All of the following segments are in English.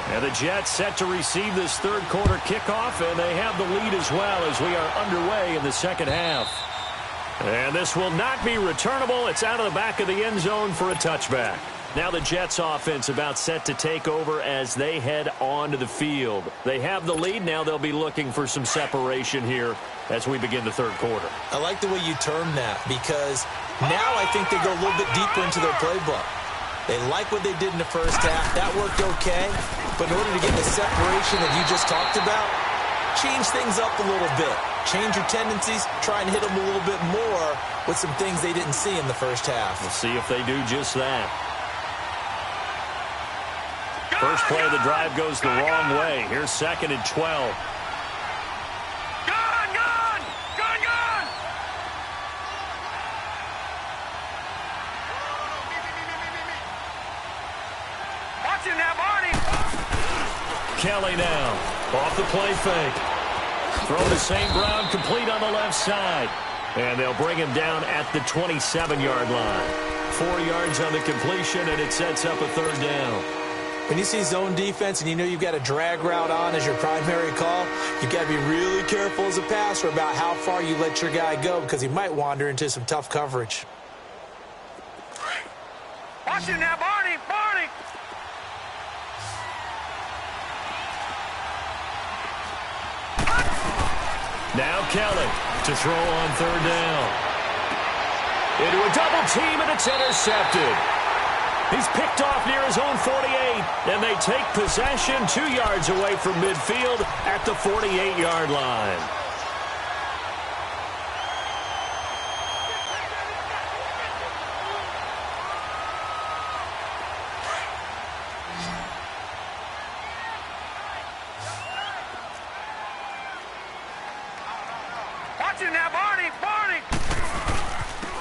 And the Jets set to receive this third quarter kickoff, and they have the lead as well as we are underway in the second half. And this will not be returnable. It's out of the back of the end zone for a touchback. Now the Jets offense about set to take over as they head onto the field. They have the lead. Now they'll be looking for some separation here as we begin the third quarter. I like the way you term that, because now I think they go a little bit deeper into their playbook. They like what they did in the first half. That worked okay. But in order to get the separation that you just talked about, change things up a little bit. Change your tendencies. Try and hit them a little bit more with some things they didn't see in the first half. We'll see if they do just that. First play of the drive goes the wrong way. Here's 2nd and 12. Kelly now, off the play fake. Throw to St. Brown, complete on the left side. And they'll bring him down at the 27-yard line. 4 yards on the completion, and it sets up a third down. When you see zone defense and you know you've got a drag route on as your primary call, you've got to be really careful as a passer about how far you let your guy go, because he might wander into some tough coverage. Watch him now, Barney! Barney! Now Kelly to throw on third down. Into a double team, and it's intercepted. He's picked off near his own 48, and they take possession 2 yards away from midfield at the 48-yard line.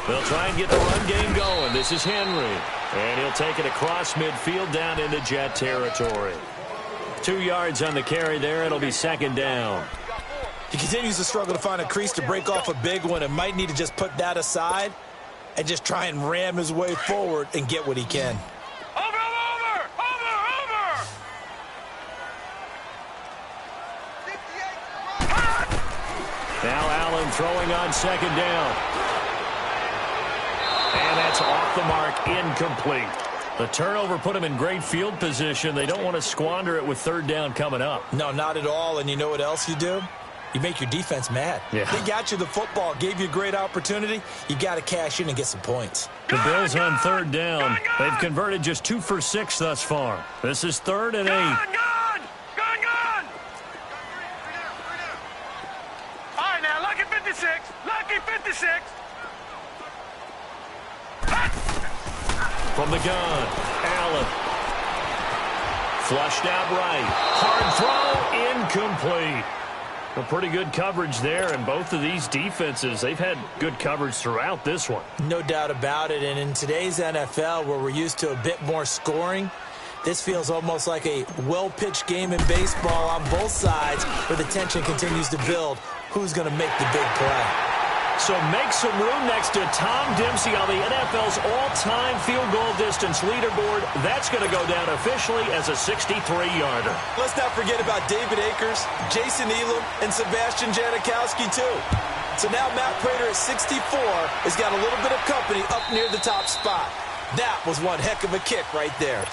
They'll try and get the run game going. This is Henry. And he'll take it across midfield down into Jet territory. 2 yards on the carry there. It'll be 2nd down. He continues to struggle to find a crease to break off a big one, and might need to just put that aside and just try and ram his way forward and get what he can. Over! Now Allen throwing on 2nd down. And that's off the mark, incomplete. The turnover put him in great field position. They don't want to squander it with 3rd down coming up. No, not at all. And you know what else you do? You make your defense mad. Yeah. They got you the football, gave you a great opportunity. You got to cash in and get some points. The Bills on 3rd down. They've converted just 2 for 6 thus far. This is 3rd and 8. Gone! All right, now, lucky 56. Lucky 56. From the gun, Allen. Flushed out right. Hard throw, incomplete. A pretty good coverage there, and both of these defenses, they've had good coverage throughout this one. No doubt about it, and in today's NFL, where we're used to a bit more scoring, this feels almost like a well-pitched game in baseball on both sides, where the tension continues to build. Who's going to make the big play? So make some room next to Tom Dempsey on the NFL's all-time field goal distance leaderboard. That's going to go down officially as a 63-yarder. Let's not forget about David Akers, Jason Elam, and Sebastian Janikowski, too. So now Matt Prater at 64 has got a little bit of company up near the top spot. That was one heck of a kick right there.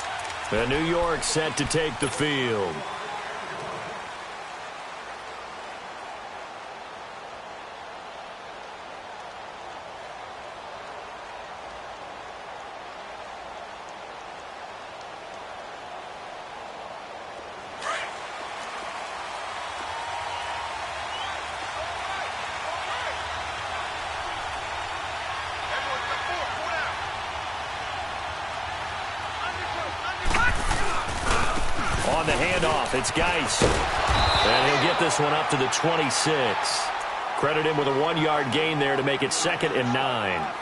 And New York set to take the field. On the handoff, it's Geis. And he'll get this one up to the 26. Credit him with a 1-yard gain there to make it 2nd and 9.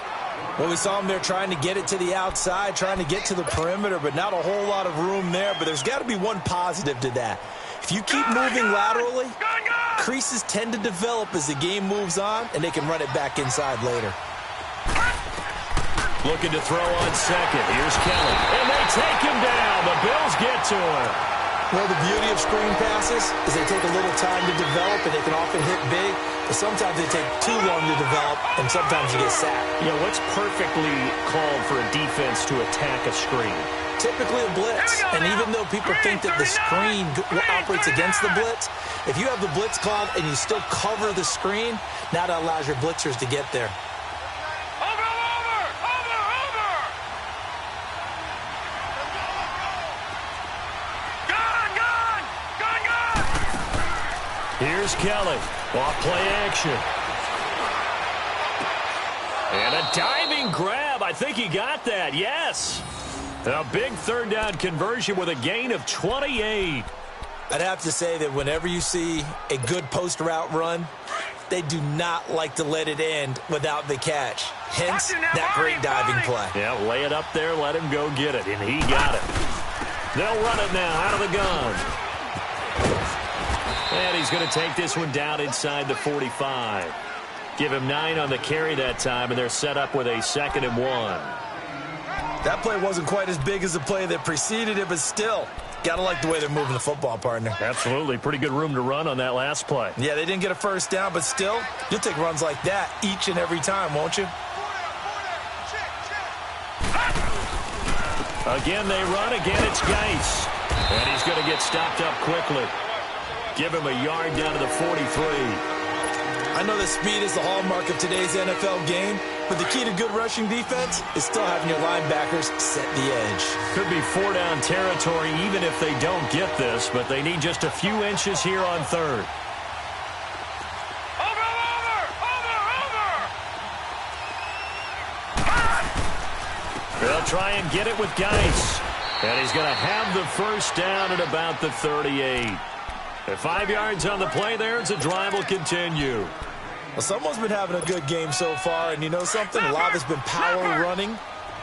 Well, we saw him there trying to get it to the outside, trying to get to the perimeter, but not a whole lot of room there. But there's got to be one positive to that. If you keep moving laterally, creases tend to develop as the game moves on, and they can run it back inside later. Looking to throw on 2nd. Here's Kelly. And they take him down. The Bills get to him. Well, the beauty of screen passes is they take a little time to develop, and they can often hit big, but sometimes they take too long to develop, and sometimes you get sacked. Yeah, what's perfectly called for a defense to attack a screen? Typically a blitz, and even though people think that the screen operates against the blitz, if you have the blitz called and you still cover the screen, now that allows your blitzers to get there. Here's Kelly. Off play action. And a diving grab. I think he got that. Yes. A big third down conversion with a gain of 28. I'd have to say that whenever you see a good post route run, they do not like to let it end without the catch. Hence, that great diving play. Yeah, lay it up there, let him go get it, and he got it. They'll run it now out of the gun. And he's going to take this one down inside the 45. Give him 9 on the carry that time, and they're set up with a 2nd and 1. That play wasn't quite as big as the play that preceded it, but still, got to like the way they're moving the football, partner. Absolutely. Pretty good room to run on that last play. Yeah, they didn't get a first down, but still, you'll take runs like that each and every time, won't you? Again, they run. Again, it's Geis. And he's going to get stopped up quickly. Give him a yard down to the 43. I know that speed is the hallmark of today's NFL game, but the key to good rushing defense is still having your linebackers set the edge. Could be 4-down territory even if they don't get this, but they need just a few inches here on 3rd. They'll try and get it with Geis. And he's going to have the first down at about the 38. At 5 yards on the play there, as the drive will continue. Well, someone's been having a good game so far, and you know something? A lot has been power running.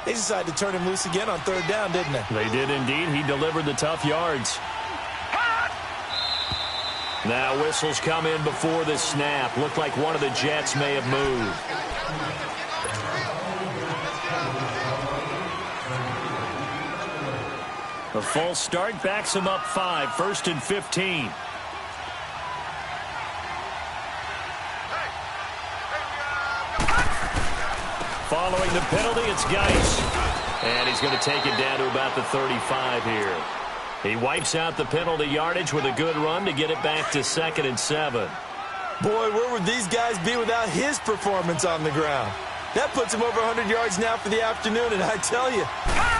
They decided to turn him loose again on 3rd down, didn't they? They did indeed. He delivered the tough yards. Now whistles come in before the snap. Looked like one of the Jets may have moved. A false start backs him up 5. 1st and 15. Following the penalty, it's Geis. And he's going to take it down to about the 35 here. He wipes out the penalty yardage with a good run to get it back to 2nd and 7. Boy, where would these guys be without his performance on the ground? That puts him over 100 yards now for the afternoon, and I tell you,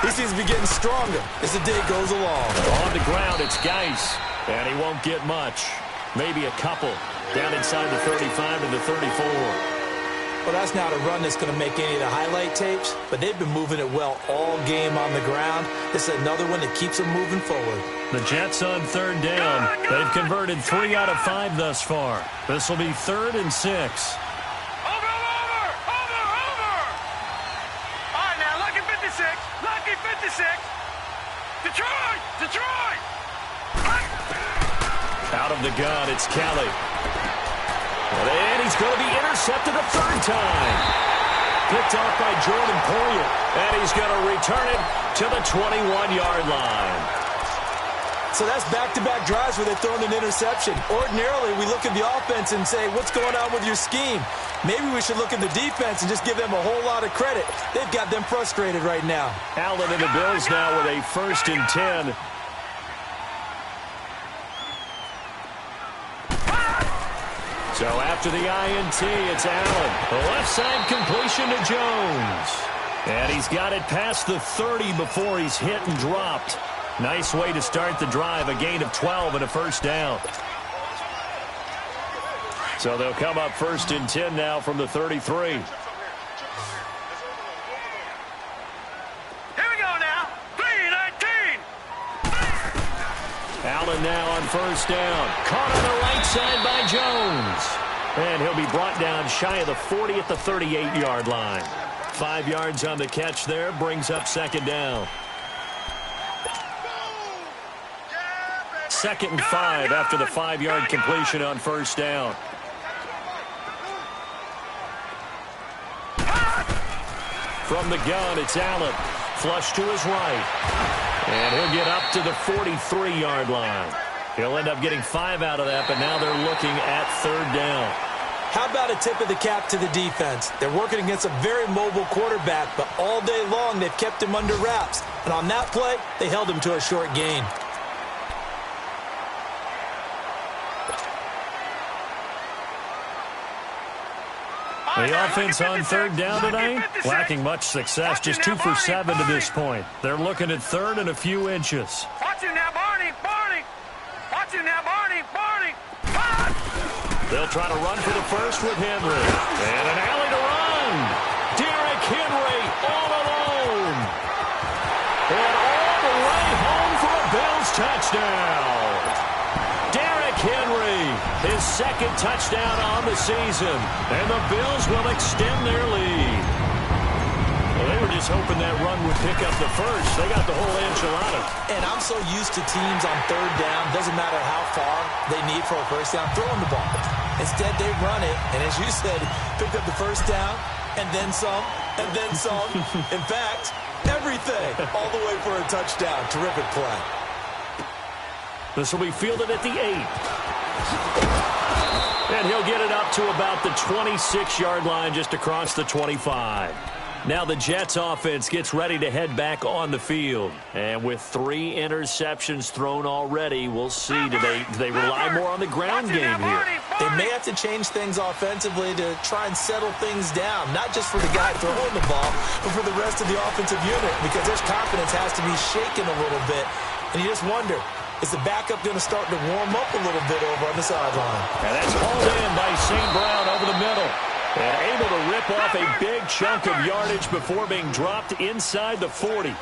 he seems to be getting stronger as the day goes along. On the ground, it's Geis, and he won't get much. Maybe a couple down inside the 35 to the 34. Well, that's not a run that's going to make any of the highlight tapes, but they've been moving it well all game on the ground. This is another one that keeps them moving forward. The Jets on 3rd down. They've converted 3 out of 5 thus far. This will be 3rd and 6. Over! All right, now, lucky 56. Lucky 56. Detroit! Out of the gun, it's Kelly. And he's going to be intercepted a 3rd time. Picked off by Jordan Poyer. And he's going to return it to the 21-yard line. So that's back-to-back drives where they're throwing an interception. Ordinarily, we look at the offense and say, what's going on with your scheme? Maybe we should look at the defense and just give them a whole lot of credit. They've got them frustrated right now. Allen and the Bills now with a 1st and 10. So after the INT, it's Allen. The left side completion to Jones. And he's got it past the 30 before he's hit and dropped. Nice way to start the drive. A gain of 12 and a 1st down. So they'll come up 1st and 10 now from the 33. Here we go now. 3:19. Allen now on 1st down. Caught on the right side by Jones. And he'll be brought down shy of the 40 at the 38-yard line. 5 yards on the catch there. Brings up 2nd down. 2nd and 5 after the 5-yard completion on 1st down. From the gun, it's Allen. Flush to his right. And he'll get up to the 43-yard line. He'll end up getting 5 out of that, but now they're looking at third down. How about a tip of the cap to the defense? They're working against a very mobile quarterback, but all day long they've kept him under wraps. And on that play, they held him to a short gain. The offense on third down tonight, lacking much success, just 2 for 7 to this point. They're looking at third and a few inches. Watch him now, Barney. Barney. Watch him now, Barney. Barney. They'll try to run for the first with Henry. And an alley to run. Derrick Henry all alone. And all the way home for a Bills touchdown. Derrick Henry, his second touchdown on the season. And the Bills will extend their lead. Well, they were just hoping that run would pick up the first. They got the whole enchilada. And I'm so used to teams on third down, doesn't matter how far they need for a first down, throwing the ball. Instead, they run it, and as you said, pick up the first down, and then some, and then some. In fact, everything, all the way for a touchdown. Terrific play. This will be fielded at the 8. And he'll get it up to about the 26-yard line, just across the 25. Now the Jets offense gets ready to head back on the field. And with 3 interceptions thrown already, we'll see, do they rely more on the ground game here? They may have to change things offensively to try and settle things down, not just for the guy throwing the ball, but for the rest of the offensive unit, because their confidence has to be shaken a little bit. And you just wonder, is the backup going to start to warm up a little bit over on the sideline? And that's hauled in by St. Brown over the middle. And able to rip off a big chunk of yardage before being dropped inside the 40.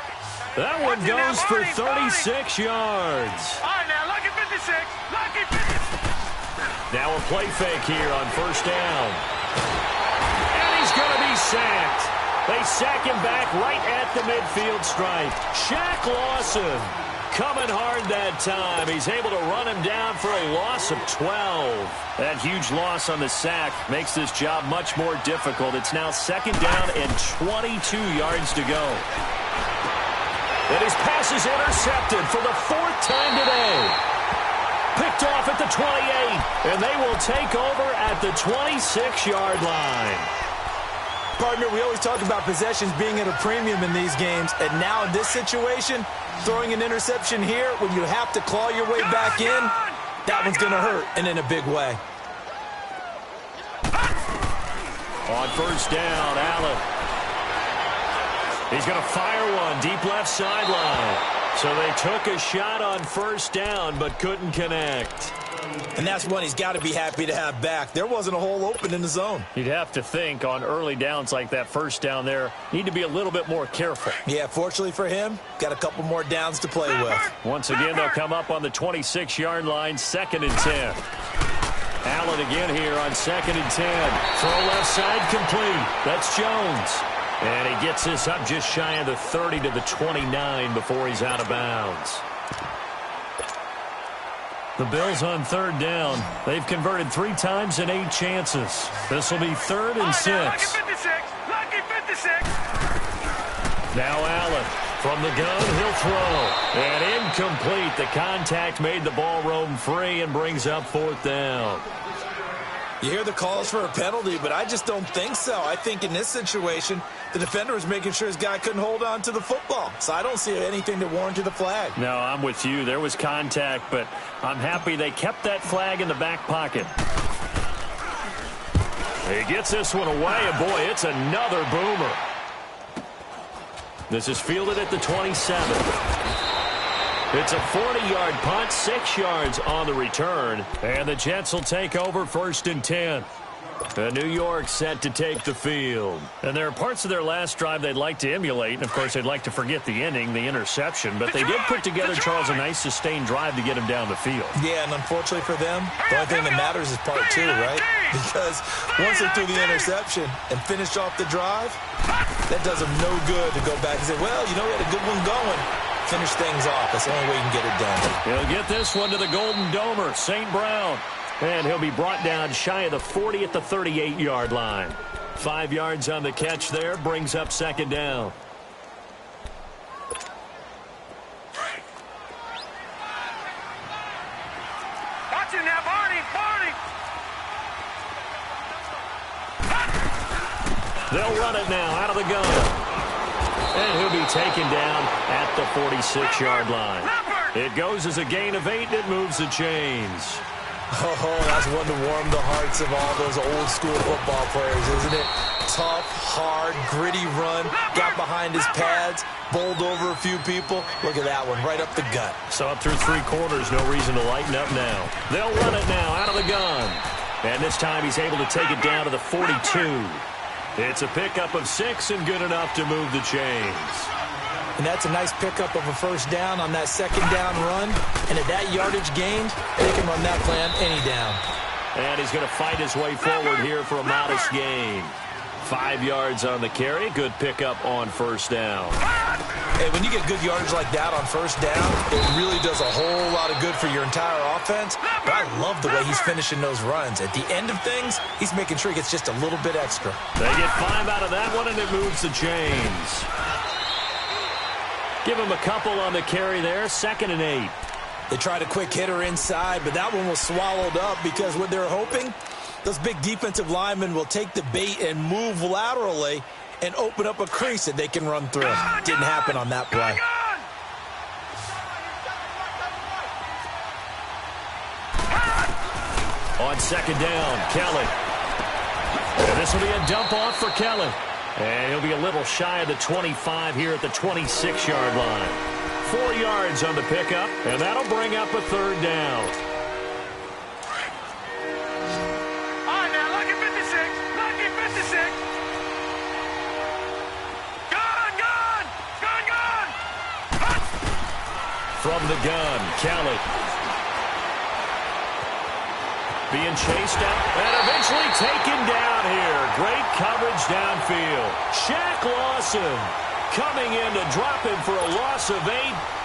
That one goes for 36 yards. All right, now, lucky 56. Lucky 56. Now a play fake here on first down. And he's going to be sacked. They sack him back right at the midfield stripe. Shaq Lawson coming hard that time. He's able to run him down for a loss of 12. That huge loss on the sack makes this job much more difficult. It's now second down and 22 yards to go. And his pass is intercepted for the 4th time today. Picked off at the 28, and they will take over at the 26-yard line. Partner, we always talk about possessions being at a premium in these games, and now in this situation, throwing an interception here when you have to claw your way back in, that one's going to hurt, and in a big way. On first down, Allen. He's going to fire one deep left sideline. So they took a shot on first down but couldn't connect. And that's one he's got to be happy to have back. There wasn't a hole open in the zone. You'd have to think on early downs like that first down there, need to be a little bit more careful. Yeah, fortunately for him, got a couple more downs to play with. Once again, they'll come up on the 26-yard line, 2nd and 10. Allen again here on 2nd and 10. Throw left side complete. That's Jones. And he gets this up just shy of the 30 to the 29 before he's out of bounds. The Bills on third down. They've converted 3 times in 8 chances. This will be 3rd and 6. Lucky 56. Lucky 56. Now Allen from the gun. He'll throw. And incomplete. The contact made the ball roam free and brings up 4th down. You hear the calls for a penalty, but I just don't think so. I think in this situation, the defender was making sure his guy couldn't hold on to the football. So I don't see anything to warrant the flag. No, I'm with you. There was contact, but I'm happy they kept that flag in the back pocket. He gets this one away, and boy, it's another boomer. This is fielded at the 27. It's a 40-yard punt, 6 yards on the return, and the Jets will take over 1st and 10. New York set to take the field. And there are parts of their last drive they'd like to emulate, and of course they'd like to forget the ending, the interception, but they did put together, Charles, a nice sustained drive to get him down the field. Yeah, and unfortunately for them, the only thing that matters is part 2, right? Because once they threw the interception and finished off the drive, that does them no good to go back and say, well, you know, we had a good one going. Finish things off. That's the only way you can get it done. He'll get this one to the Golden Domer, St. Brown. And he'll be brought down shy of the 40 at the 38-yard line. 5 yards on the catch there, brings up 2nd down. you now, Barney. Barney. They'll run it now out of the gun. And he'll be taken down at the 46-yard line. It goes as a gain of 8, and it moves the chains. Oh, that's one to warm the hearts of all those old-school football players, isn't it? Tough, hard, gritty run, got behind his pads, bowled over a few people. Look at that one, right up the gut. So up through 3 quarters, no reason to lighten up now. They'll run it now out of the gun. And this time he's able to take it down to the 42. It's a pickup of 6 and good enough to move the chains. And that's a nice pickup of a first down on that second down run. And at that yardage gained, they can run that plan any down. And he's going to fight his way forward here for a modest gain. 5 yards on the carry. Good pickup on first down. Hey, when you get good yardage like that on first down, it really does a whole lot of good for your entire offense. But I love the way he's finishing those runs. At the end of things, he's making sure he gets just a little bit extra. They get 5 out of that one, and it moves the chains. Give him a couple on the carry there. 2nd and 8. They tried a quick hitter inside, but that one was swallowed up because what they're hoping, those big defensive linemen will take the bait and move laterally and open up a crease that they can run through. Didn't happen on that play. On 2nd down, Kelly. And this will be a dump off for Kelly. And he'll be a little shy of the 25 here at the 26-yard line. 4 yards on the pickup, and that'll bring up a 3rd down. All right, now, lucky 56. Lucky 56. Gun. From the gun, Kelly. Being chased out and eventually taken down here. Great coverage downfield. Shaq Lawson coming in to drop him for a loss of 8,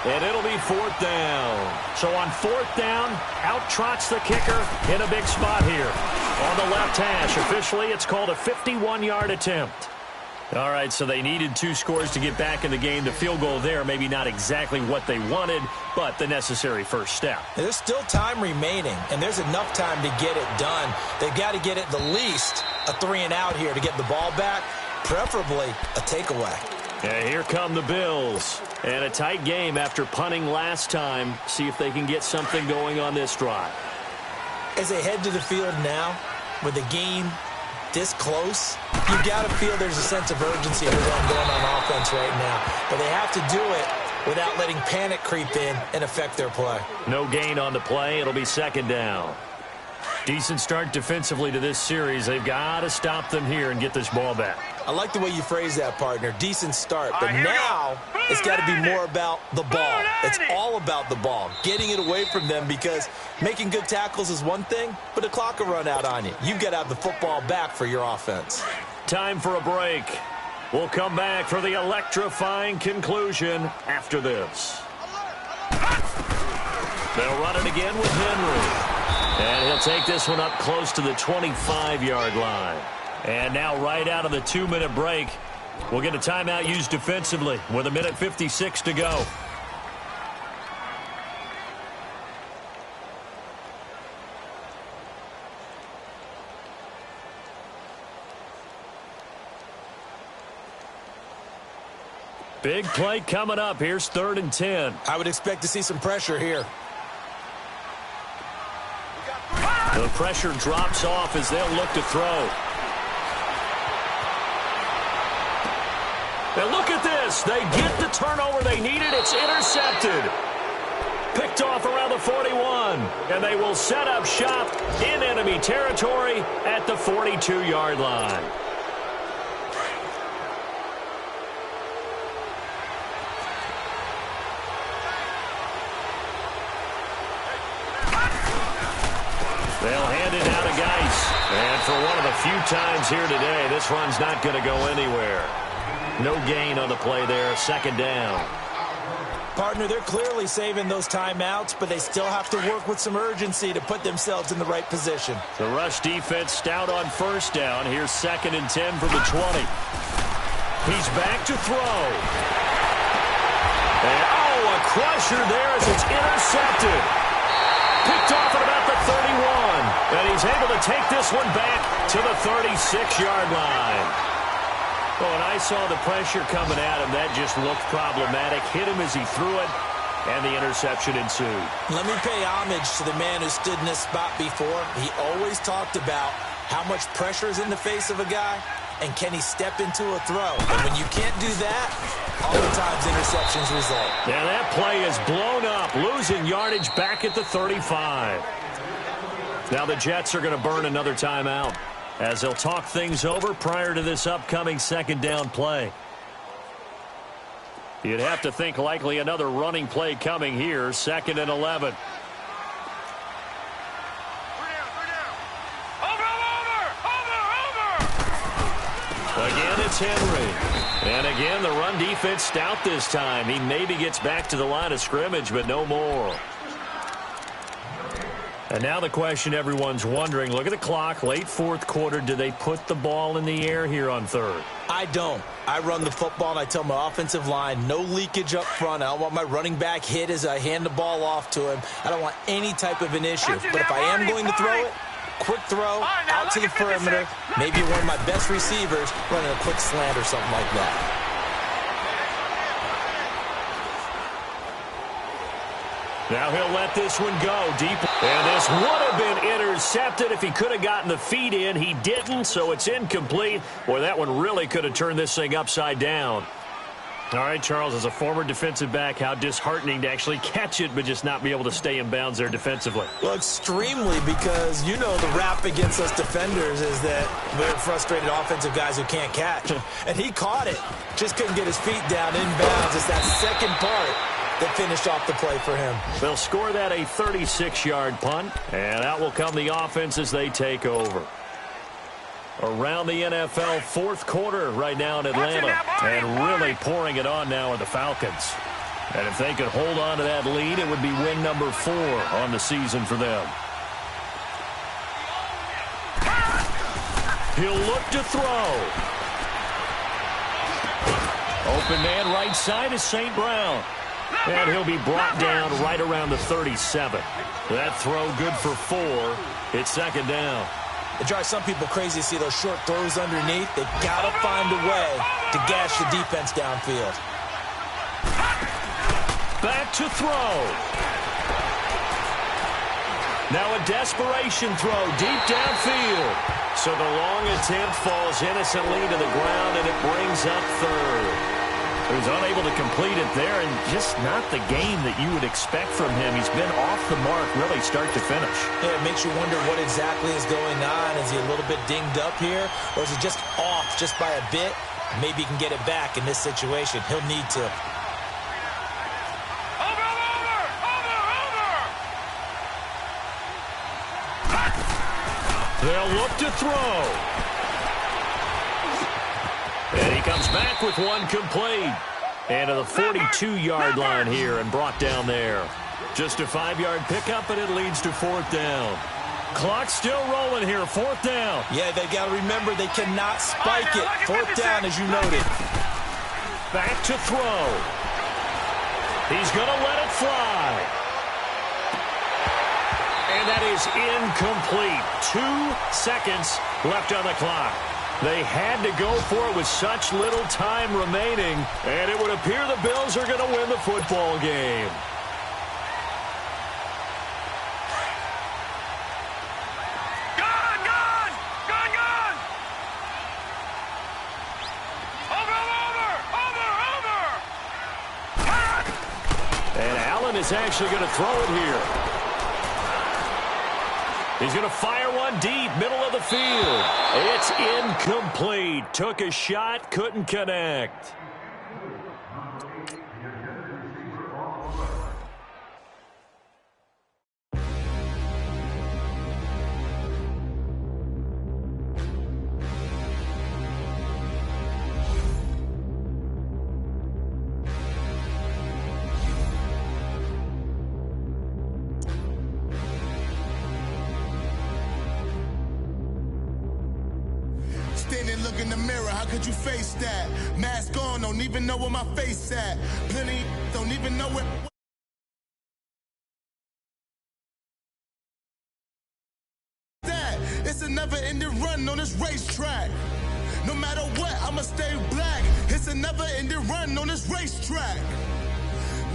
and it'll be 4th down. So on 4th down, out trots the kicker in a big spot here. On the left hash, officially it's called a 51-yard attempt. All right, so they needed 2 scores to get back in the game. The field goal there, maybe not exactly what they wanted, but the necessary first step. There's still time remaining, and there's enough time to get it done. They've got to get at the least a 3-and-out here to get the ball back, preferably a takeaway. And here come the Bills. And a tight game after punting last time. See if they can get something going on this drive. As they head to the field now, with the game this close, you've got to feel there's a sense of urgency for them going on offense right now. But they have to do it without letting panic creep in and affect their play. No gain on the play. It'll be 2nd down. Decent start defensively to this series. They've got to stop them here and get this ball back. I like the way you phrase that, partner. Decent start. But now it's got to be more about the ball. It's all about the ball. Getting it away from them, because making good tackles is one thing, but the clock will run out on you. You've got to have the football back for your offense. Time for a break. We'll come back for the electrifying conclusion after this. They'll run it again with Henry. And he'll take this one up close to the 25-yard line. And now right out of the 2-minute break, we'll get a timeout used defensively with 1:56 to go. Big play coming up. Here's 3rd and 10. I would expect to see some pressure here. The pressure drops off as they'll look to throw. And look at this. They get the turnover they needed. It's intercepted. Picked off around the 41. And they will set up shop in enemy territory at the 42-yard line. They'll hand it out to Geis. And for one of the few times here today, this run's not going to go anywhere. No gain on the play there. 2nd down. Partner, they're clearly saving those timeouts, but they still have to work with some urgency to put themselves in the right position. The rush defense stout on 1st down. Here's 2nd and 10 from the 20. He's back to throw. And, a crusher there as it's intercepted. Picked off at about the 31. And he's able to take this one back to the 36-yard line. Oh, and I saw the pressure coming at him. That just looked problematic. Hit him as he threw it, and the interception ensued. Let me pay homage to the man who stood in this spot before. He always talked about how much pressure is in the face of a guy, and can he step into a throw? And when you can't do that, oftentimes interceptions result. Yeah, that play is blown up, losing yardage back at the 35. Now the Jets are going to burn another timeout as they'll talk things over prior to this upcoming second down play. You'd have to think likely another running play coming here, 2nd and 11. Again, it's Henry. And again, the run defense stout this time. He maybe gets back to the line of scrimmage, but no more. And now the question everyone's wondering, look at the clock, late 4th quarter. Do they put the ball in the air here on 3rd? I don't. I run the football, and I tell my offensive line, no leakage up front. I don't want my running back hit as I hand the ball off to him. I don't want any type of an issue. But if I am going to throw it, quick throw, out to the perimeter, maybe one of my best receivers running a quick slant or something like that. Now he'll let this one go deep. And this would have been intercepted if he could have gotten the feet in. He didn't, so it's incomplete. Boy, that one really could have turned this thing upside down. All right, Charles, as a former defensive back, how disheartening to actually catch it but just not be able to stay in bounds there defensively. Well, extremely, because you know the rap against us defenders is that we're frustrated offensive guys who can't catch. And he caught it, just couldn't get his feet down in bounds. It's that second part that finished off the play for him. They'll score that a 36-yard punt, and out will come the offense as they take over. Around the NFL, 4th quarter right now in Atlanta, and really pouring it on now are the Falcons. And if they could hold on to that lead, it would be win number 4 on the season for them. He'll look to throw. Open man right side is St. Brown. And he'll be brought down right around the 37. That throw good for 4. It's 2nd down. It drives some people crazy to see those short throws underneath. They've got to find a way to gash the defense downfield. Back to throw. Now a desperation throw deep downfield. So the long attempt falls innocently to the ground, and it brings up 3rd. He was unable to complete it there, and just not the game that you would expect from him. He's been off the mark really start to finish. Yeah, it makes you wonder what exactly is going on. Is he a little bit dinged up here, or is he just off just by a bit? Maybe he can get it back in this situation. He'll need to. They'll look to throw. And he comes back with one complete. And to the 42-yard line here and brought down there. Just a 5-yard pickup, and it leads to 4th down. Clock still rolling here, 4th down. Yeah, they got to remember they cannot spike it. 4th down, as you noted. Back to throw. He's going to let it fly. And that is incomplete. 2 seconds left on the clock. They had to go for it with such little time remaining, and it would appear the Bills are going to win the football game. Gone! Over! And Allen is actually going to throw it here. He's going to fire one deep, middle of the field. It's incomplete. Took a shot, couldn't connect. Look in the mirror, how could you face that? Mask on, don't even know where my face at. Plenty don't even know where never-ending run on this racetrack. No matter what, I'ma stay black. It's a never-ending run on this racetrack.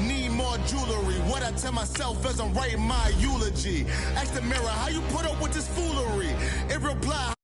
Need more jewelry. What I tell myself as I'm writing my eulogy. Ask the mirror, how you put up with this foolery? It reply.